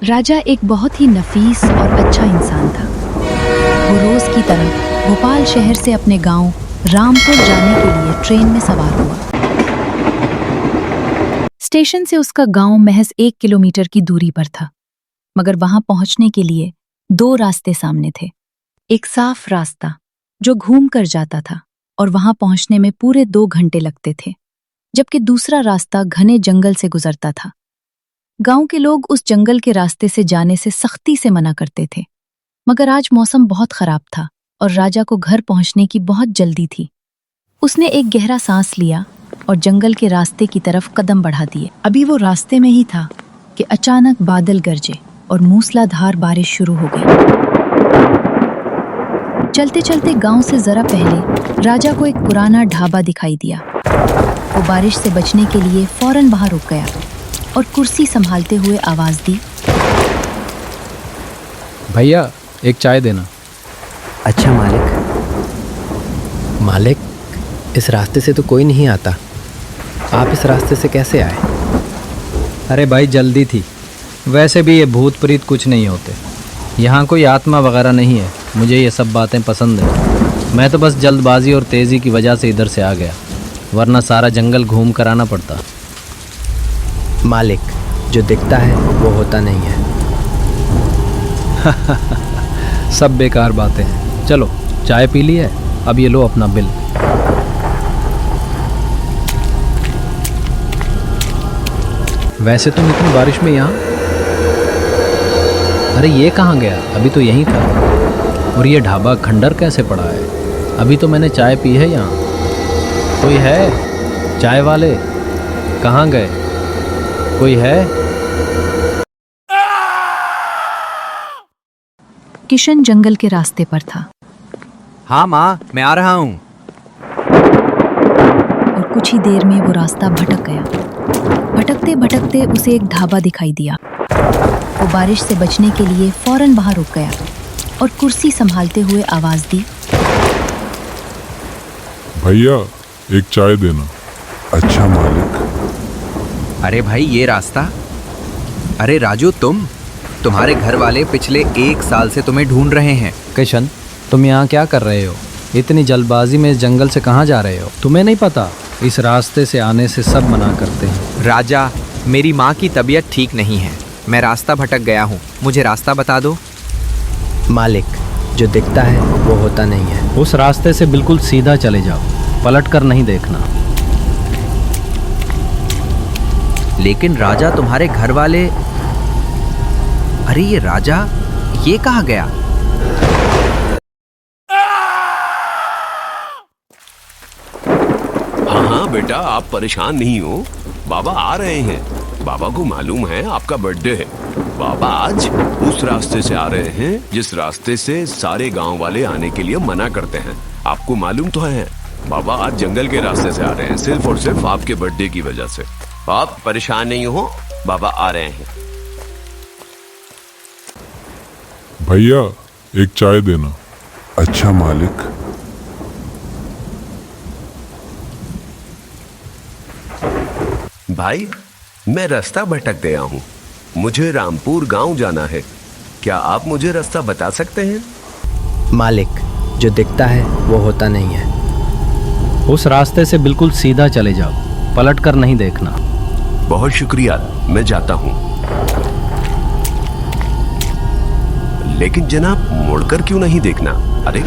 राजा एक बहुत ही नफीस और अच्छा इंसान था। वो रोज की तरह भोपाल शहर से अपने गांव रामपुर जाने के लिए ट्रेन में सवार हुआ। स्टेशन से उसका गांव महज 1 किलोमीटर की दूरी पर था, मगर वहां पहुंचने के लिए 2 रास्ते सामने थे। एक साफ रास्ता जो घूम कर जाता था और वहां पहुंचने में पूरे 2 घंटे लगते थे, जबकि दूसरा रास्ता घने जंगल से गुजरता था। गांव के लोग उस जंगल के रास्ते से जाने से सख्ती से मना करते थे, मगर आज मौसम बहुत खराब था और राजा को घर पहुंचने की बहुत जल्दी थी। उसने एक गहरा सांस लिया और जंगल के रास्ते की तरफ कदम बढ़ा दिए। अभी वो रास्ते में ही था कि अचानक बादल गरजे और मूसलाधार बारिश शुरू हो गई। चलते चलते गांव से जरा पहले राजा को एक पुराना ढाबा दिखाई दिया। वो बारिश से बचने के लिए फौरन वहां रुक गया और कुर्सी संभालते हुए आवाज दी, भैया एक चाय देना। अच्छा मालिक। मालिक, इस रास्ते से तो कोई नहीं आता, आप इस रास्ते से कैसे आए? अरे भाई जल्दी थी, वैसे भी ये भूत प्रीत कुछ नहीं होते, यहाँ कोई आत्मा वगैरह नहीं है। मुझे ये सब बातें पसंद हैं। मैं तो बस जल्दबाजी और तेज़ी की वजह से इधर से आ गया, वरना सारा जंगल घूम कर आना पड़ता। मालिक, जो दिखता है वो होता नहीं है। सब बेकार बातें हैं। चलो चाय पी ली है, अब ये लो अपना बिल। वैसे तुम इतनी बारिश में यहाँ? अरे ये कहाँ गया? अभी तो यहीं था। और ये ढाबा खंडर कैसे पड़ा है? अभी तो मैंने चाय पी है यहाँ। कोई है? चाय वाले कहाँ गए? कोई है? किशन जंगल के रास्ते पर था। हाँ माँ, मैं आ रहा हूँ। और कुछ ही देर में वो रास्ता भटक गया। भटकते भटकते उसे एक ढाबा दिखाई दिया। वो बारिश से बचने के लिए फौरन वहां रुक गया और कुर्सी संभालते हुए आवाज दी, भैया एक चाय देना। अच्छा मालिक। अरे भाई ये रास्ता। अरे राजू, तुम्हारे घर वाले पिछले 1 साल से तुम्हें ढूंढ रहे हैं। किशन, तुम यहाँ क्या कर रहे हो? इतनी जल्दबाजी में इस जंगल से कहाँ जा रहे हो? तुम्हें नहीं पता इस रास्ते से आने से सब मना करते हैं। राजा, मेरी माँ की तबीयत ठीक नहीं है, मैं रास्ता भटक गया हूँ, मुझे रास्ता बता दो। मालिक, जो दिखता है वो होता नहीं है। उस रास्ते से बिल्कुल सीधा चले जाओ, पलट कर नहीं देखना। लेकिन राजा, तुम्हारे घर वाले। अरे ये राजा, ये कहाँ गया? हाँ बेटा, आप परेशान नहीं हो, बाबा आ रहे हैं। बाबा को मालूम है आपका बर्थडे है। बाबा आज उस रास्ते से आ रहे हैं जिस रास्ते से सारे गांव वाले आने के लिए मना करते हैं। आपको मालूम तो है, बाबा आज जंगल के रास्ते से आ रहे हैं, सिर्फ और सिर्फ आपके बर्थडे की वजह से। आप परेशान नहीं हो, बाबा आ रहे हैं। भैया एक चाय देना। अच्छा मालिक। भाई, मैं रास्ता भटक गया हूँ, मुझे रामपुर गांव जाना है, क्या आप मुझे रास्ता बता सकते हैं? मालिक, जो दिखता है वो होता नहीं है। उस रास्ते से बिल्कुल सीधा चले जाओ, पलट कर नहीं देखना। बहुत शुक्रिया, मैं जाता हूँ। लेकिन जनाब, मुड़कर क्यों नहीं देखना? अरे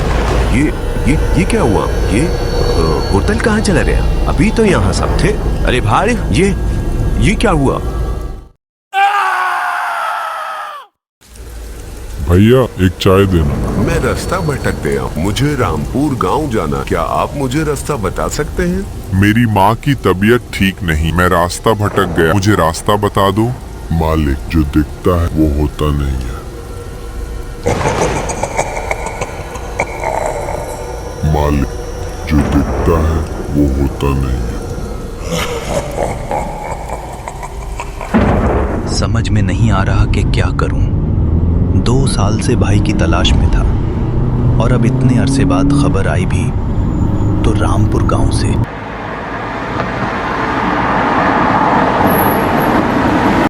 ये क्या हुआ? ये होटल कहाँ चला गया? अभी तो यहाँ सब थे। अरे भाई, ये क्या हुआ? भैया एक चाय देना। मैं रास्ता भटक गया हूँ, मुझे रामपुर गांव जाना, क्या आप मुझे रास्ता बता सकते हैं? मेरी माँ की तबीयत ठीक नहीं, मैं रास्ता भटक गया, मुझे रास्ता बता दो। मालिक, जो दिखता है वो होता नहीं है। मालिक, जो दिखता है वो होता नहीं है। समझ में नहीं आ रहा कि क्या करूं। 2 साल से भाई की तलाश में था, और अब इतने अरसे बाद खबर आई भी तो रामपुर गांव से।